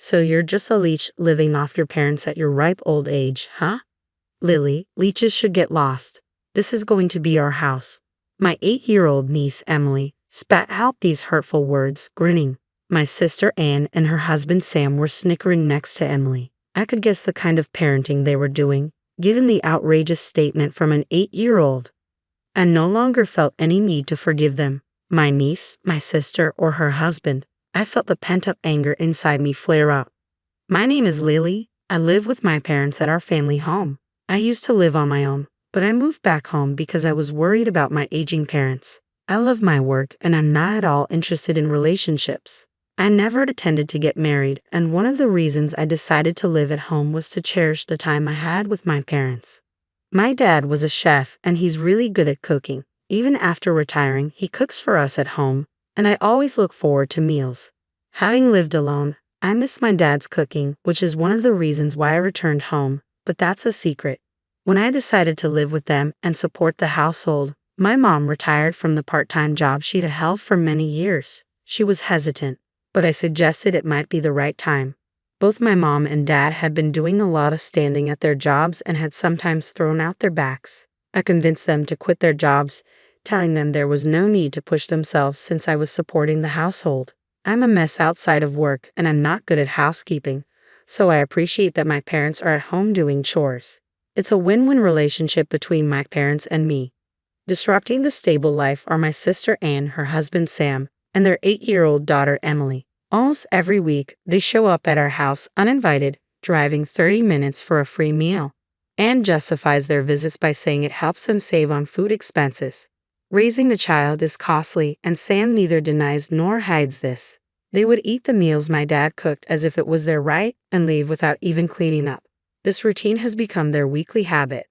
So you're just a leech living off your parents at your ripe old age, huh? Lily, leeches should get lost. This is going to be our house. My 8-year-old niece, Emily, spat out these hurtful words, grinning. My sister Anne and her husband Sam were snickering next to Emily. I could guess the kind of parenting they were doing, given the outrageous statement from an 8-year-old. I no longer felt any need to forgive them, my niece, my sister, or her husband. I felt the pent-up anger inside me flare up. My name is Lily. I live with my parents at our family home. I used to live on my own, but I moved back home because I was worried about my aging parents. I love my work and I'm not at all interested in relationships. I never intended to get married, and one of the reasons I decided to live at home was to cherish the time I had with my parents. My dad was a chef and he's really good at cooking. Even after retiring, he cooks for us at home, and I always look forward to meals. Having lived alone, I miss my dad's cooking, which is one of the reasons why I returned home, but that's a secret. When I decided to live with them and support the household, my mom retired from the part-time job she'd held for many years. She was hesitant, but I suggested it might be the right time. Both my mom and dad had been doing a lot of standing at their jobs and had sometimes thrown out their backs. I convinced them to quit their jobs, telling them there was no need to push themselves since I was supporting the household. I'm a mess outside of work and I'm not good at housekeeping, so I appreciate that my parents are at home doing chores. It's a win-win relationship between my parents and me. Disrupting the stable life are my sister Anne, her husband Sam, and their 8-year-old daughter Emily. Almost every week, they show up at our house uninvited, driving 30 minutes for a free meal. Anne justifies their visits by saying it helps them save on food expenses. Raising the child is costly, and Sam neither denies nor hides this. They would eat the meals my dad cooked as if it was their right and leave without even cleaning up. This routine has become their weekly habit.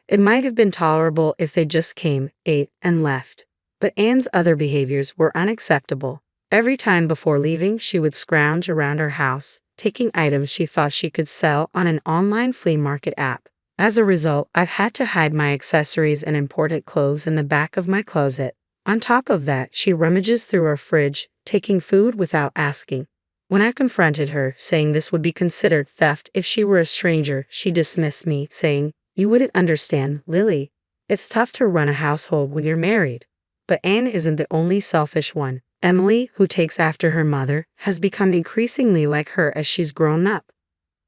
It might have been tolerable if they just came, ate, and left. But Anne's other behaviors were unacceptable. Every time before leaving, she would scrounge around her house, taking items she thought she could sell on an online flea market app. As a result, I've had to hide my accessories and imported clothes in the back of my closet. On top of that, she rummages through our fridge, taking food without asking. When I confronted her, saying this would be considered theft if she were a stranger, she dismissed me, saying, "You wouldn't understand, Lily. It's tough to run a household when you're married." But Anne isn't the only selfish one. Emily, who takes after her mother, has become increasingly like her as she's grown up.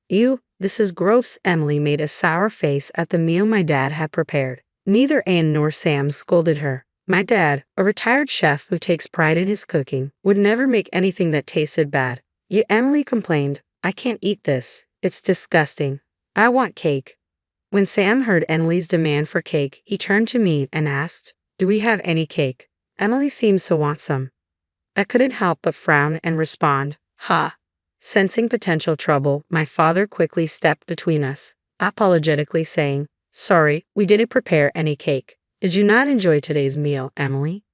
"Ew, this is gross." Emily made a sour face at the meal my dad had prepared. Neither Anne nor Sam scolded her. My dad, a retired chef who takes pride in his cooking, would never make anything that tasted bad. Yet Emily complained, "I can't eat this. It's disgusting. I want cake." When Sam heard Emily's demand for cake, he turned to me and asked, "Do we have any cake? Emily seems to want some." I couldn't help but frown and respond, "Ha." Sensing potential trouble, my father quickly stepped between us, apologetically saying, "Sorry, we didn't prepare any cake. Did you not enjoy today's meal, Emily?"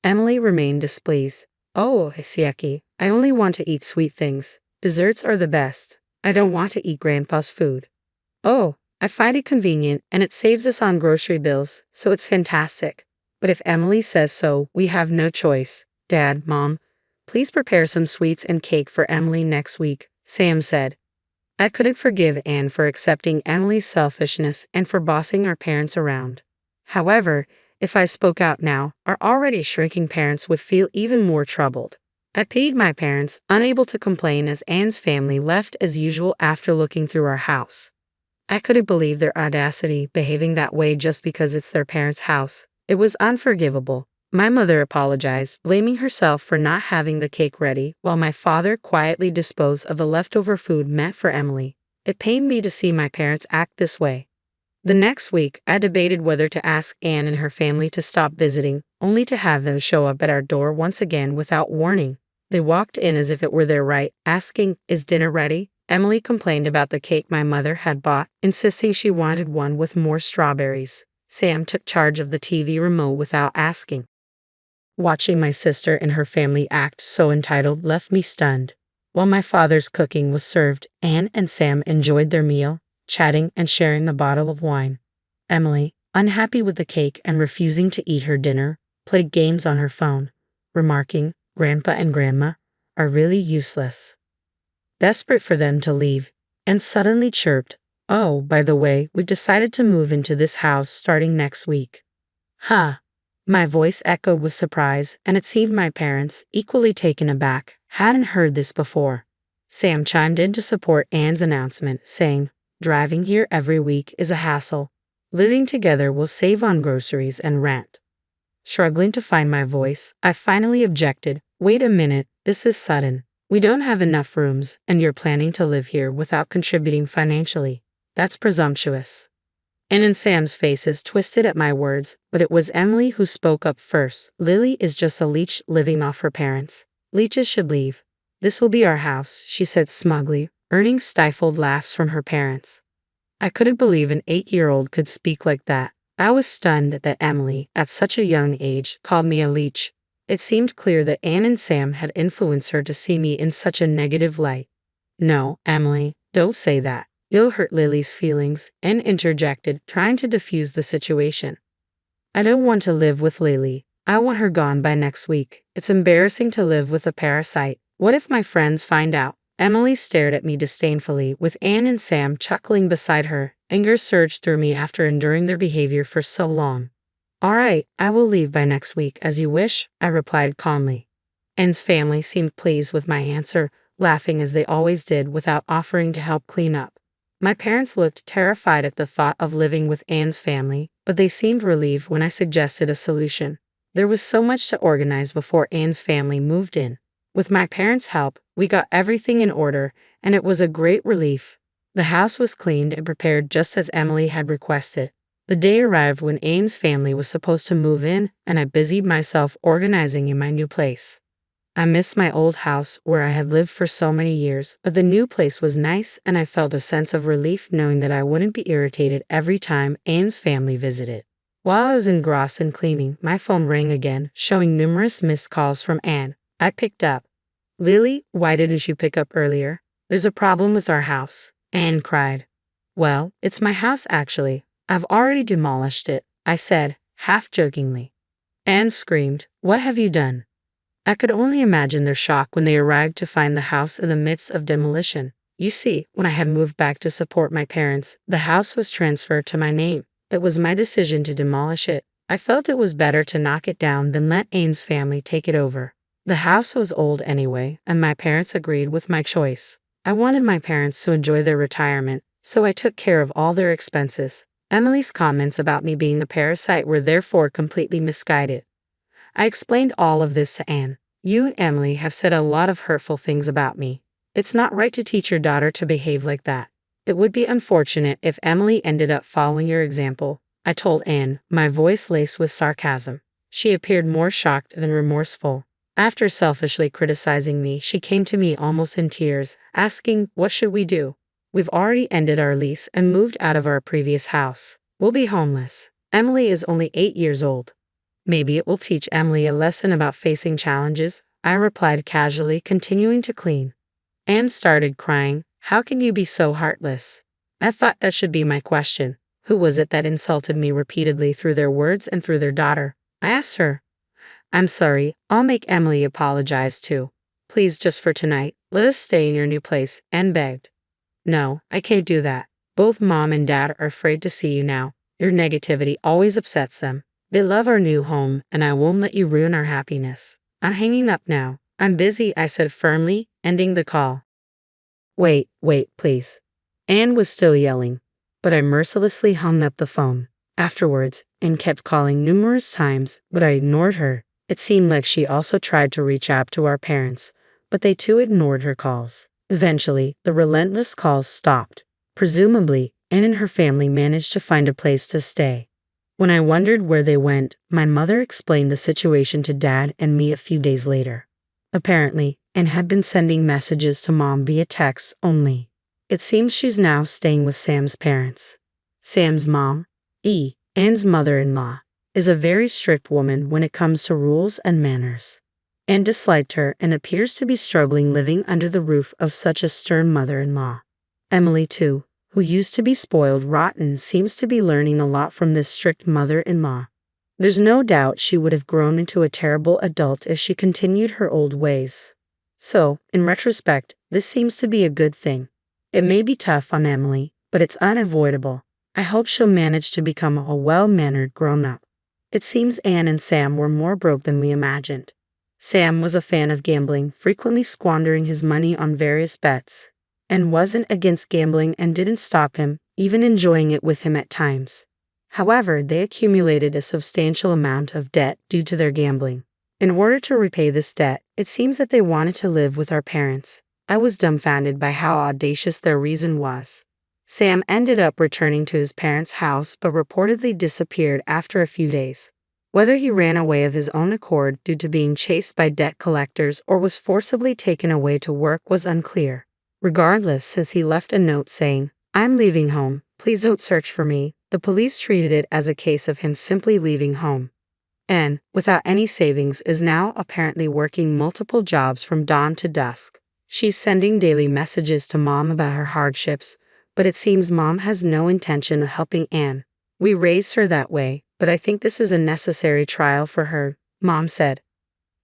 Emily remained displeased. "Oh, Siaki, I only want to eat sweet things. Desserts are the best. I don't want to eat Grandpa's food." "Oh, I find it convenient and it saves us on grocery bills, so it's fantastic. But if Emily says so, we have no choice." "Dad, Mom, please prepare some sweets and cake for Emily next week," Sam said. I couldn't forgive Anne for accepting Emily's selfishness and for bossing our parents around. However, if I spoke out now, our already shrinking parents would feel even more troubled. I pitied my parents, unable to complain as Anne's family left as usual after looking through our house. I couldn't believe their audacity, behaving that way just because it's their parents' house. It was unforgivable. My mother apologized, blaming herself for not having the cake ready, while my father quietly disposed of the leftover food meant for Emily. It pained me to see my parents act this way. The next week, I debated whether to ask Anne and her family to stop visiting, only to have them show up at our door once again without warning. They walked in as if it were their right, asking, "Is dinner ready?" Emily complained about the cake my mother had bought, insisting she wanted one with more strawberries. Sam took charge of the TV remote without asking. Watching my sister and her family act so entitled left me stunned. While my father's cooking was served, Anne and Sam enjoyed their meal, chatting and sharing a bottle of wine. Emily, unhappy with the cake and refusing to eat her dinner, played games on her phone, remarking, "Grandpa and Grandma are really useless." desperate for them to leave, and suddenly chirped, "Oh, by the way, we've decided to move into this house starting next week." Huh. My voice echoed with surprise, and it seemed my parents, equally taken aback, hadn't heard this before. Sam chimed in to support Anne's announcement, saying, "Driving here every week is a hassle. Living together will save on groceries and rent." Struggling to find my voice, I finally objected. "Wait a minute, this is sudden. We don't have enough rooms, and you're planning to live here without contributing financially. That's presumptuous." Anne and Sam's faces twisted at my words, but it was Emily who spoke up first. "Lily is just a leech living off her parents. Leeches should leave. This will be our house," she said smugly, earning stifled laughs from her parents. I couldn't believe an 8-year-old could speak like that. I was stunned that Emily, at such a young age, called me a leech. It seemed clear that Anne and Sam had influenced her to see me in such a negative light. "No, Emily, don't say that. You'll hurt Lily's feelings," Anne interjected, trying to defuse the situation. "I don't want to live with Lily. I want her gone by next week. It's embarrassing to live with a parasite. What if my friends find out?" Emily stared at me disdainfully, with Anne and Sam chuckling beside her. Anger surged through me after enduring their behavior for so long. "All right, I will leave by next week, as you wish," I replied calmly. Anne's family seemed pleased with my answer, laughing as they always did without offering to help clean up. My parents looked terrified at the thought of living with Anne's family, but they seemed relieved when I suggested a solution. There was so much to organize before Anne's family moved in. With my parents' help, we got everything in order, and it was a great relief. The house was cleaned and prepared just as Emily had requested. The day arrived when Anne's family was supposed to move in, and I busied myself organizing in my new place. I missed my old house where I had lived for so many years, but the new place was nice, and I felt a sense of relief knowing that I wouldn't be irritated every time Anne's family visited. While I was engrossed in cleaning, my phone rang again, showing numerous missed calls from Anne. I picked up. "Lily, why didn't you pick up earlier? There's a problem with our house," Anne cried. "Well, it's my house actually. I've already demolished it," I said, half jokingly. Anne screamed, "What have you done?" I could only imagine their shock when they arrived to find the house in the midst of demolition. You see, when I had moved back to support my parents, the house was transferred to my name. It was my decision to demolish it. I felt it was better to knock it down than let Anne's family take it over. The house was old anyway, and my parents agreed with my choice. I wanted my parents to enjoy their retirement, so I took care of all their expenses. Emily's comments about me being a parasite were therefore completely misguided. I explained all of this to Anne. "You and Emily have said a lot of hurtful things about me. It's not right to teach your daughter to behave like that. It would be unfortunate if Emily ended up following your example," I told Anne, my voice laced with sarcasm. She appeared more shocked than remorseful. After selfishly criticizing me, she came to me almost in tears, asking, "What should we do? We've already ended our lease and moved out of our previous house. We'll be homeless. Emily is only 8 years old." "Maybe it will teach Emily a lesson about facing challenges," I replied casually, continuing to clean. Anne started crying. "How can you be so heartless?" I thought that should be my question. Who was it that insulted me repeatedly through their words and through their daughter? I asked her. "I'm sorry, I'll make Emily apologize too. Please, just for tonight, let us stay in your new place," Anne begged. "No, I can't do that. Both Mom and Dad are afraid to see you now. Your negativity always upsets them. They love our new home, and I won't let you ruin our happiness. I'm hanging up now. I'm busy," I said firmly, ending the call. Wait, please." Anne was still yelling, but I mercilessly hung up the phone. Afterwards, Anne kept calling numerous times, but I ignored her. It seemed like she also tried to reach out to our parents, but they too ignored her calls. Eventually, the relentless calls stopped. Presumably, Anne and her family managed to find a place to stay. When I wondered where they went, my mother explained the situation to Dad and me a few days later. Apparently, Anne had been sending messages to Mom via text only. It seems she's now staying with Sam's parents. Sam's mom, Anne's mother-in-law, is a very strict woman when it comes to rules and manners. Anne disliked her and appears to be struggling living under the roof of such a stern mother-in-law. Emily, too, who used to be spoiled rotten, seems to be learning a lot from this strict mother-in-law. There's no doubt she would have grown into a terrible adult if she continued her old ways. So, in retrospect, This seems to be a good thing. It may be tough on Emily, but it's unavoidable. I hope she'll manage to become a well-mannered grown-up. It seems Anne and Sam were more broke than we imagined. Sam was a fan of gambling, frequently squandering his money on various bets. Anne wasn't against gambling and didn't stop him, even enjoying it with him at times. However, they accumulated a substantial amount of debt due to their gambling. In order to repay this debt, it seems that they wanted to live with our parents. I was dumbfounded by how audacious their reason was. Sam ended up returning to his parents' house but reportedly disappeared after a few days. Whether he ran away of his own accord due to being chased by debt collectors or was forcibly taken away to work was unclear. Regardless, since he left a note saying, "I'm leaving home, please don't search for me," the police treated it as a case of him simply leaving home. Anne, without any savings, is now apparently working multiple jobs from dawn to dusk. She's sending daily messages to Mom about her hardships, but it seems Mom has no intention of helping Anne. "We raised her that way, but I think this is a necessary trial for her," Mom said.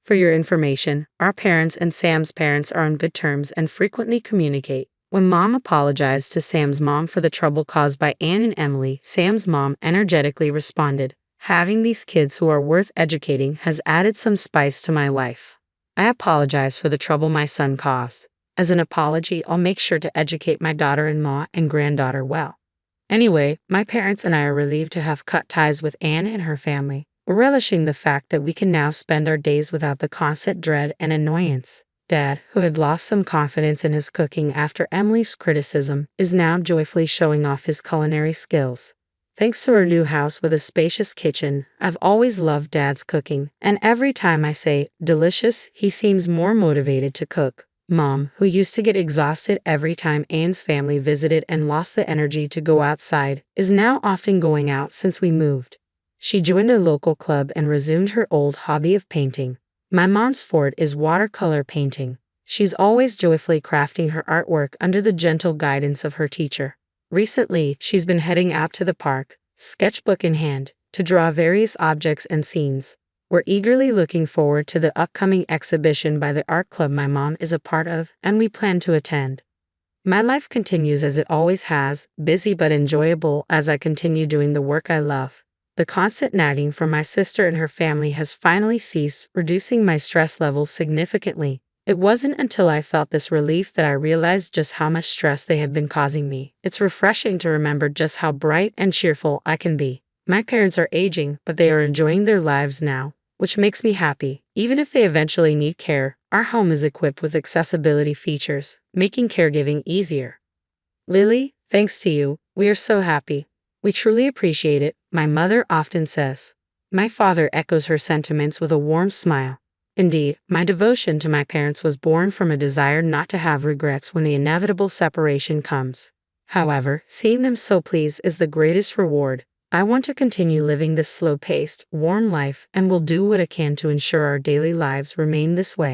"For your information, our parents and Sam's parents are on good terms and frequently communicate." When Mom apologized to Sam's mom for the trouble caused by Anne and Emily, Sam's mom energetically responded, "Having these kids who are worth educating has added some spice to my life. I apologize for the trouble my son caused. As an apology, I'll make sure to educate my daughter-in-law and granddaughter well. Anyway, my parents and I are relieved to have cut ties with Anne and her family. We're relishing the fact that we can now spend our days without the constant dread and annoyance." Dad, who had lost some confidence in his cooking after Emily's criticism, is now joyfully showing off his culinary skills. "Thanks to our new house with a spacious kitchen, I've always loved Dad's cooking, and every time I say, 'delicious,' he seems more motivated to cook." Mom, who used to get exhausted every time Anne's family visited and lost the energy to go outside, is now often going out since we moved. She joined a local club and resumed her old hobby of painting. My mom's forte is watercolor painting. She's always joyfully crafting her artwork under the gentle guidance of her teacher. Recently, she's been heading out to the park, sketchbook in hand, to draw various objects and scenes. We're eagerly looking forward to the upcoming exhibition by the art club my mom is a part of, and we plan to attend. My life continues as it always has, busy but enjoyable as I continue doing the work I love. The constant nagging from my sister and her family has finally ceased, reducing my stress levels significantly. It wasn't until I felt this relief that I realized just how much stress they had been causing me. It's refreshing to remember just how bright and cheerful I can be. My parents are aging, but they are enjoying their lives now, which makes me happy. Even if they eventually need care, our home is equipped with accessibility features, making caregiving easier. "Lily, thanks to you, we are so happy. We truly appreciate it," my mother often says. My father echoes her sentiments with a warm smile. Indeed, my devotion to my parents was born from a desire not to have regrets when the inevitable separation comes. However, seeing them so pleased is the greatest reward. I want to continue living this slow-paced, warm life and will do what I can to ensure our daily lives remain this way.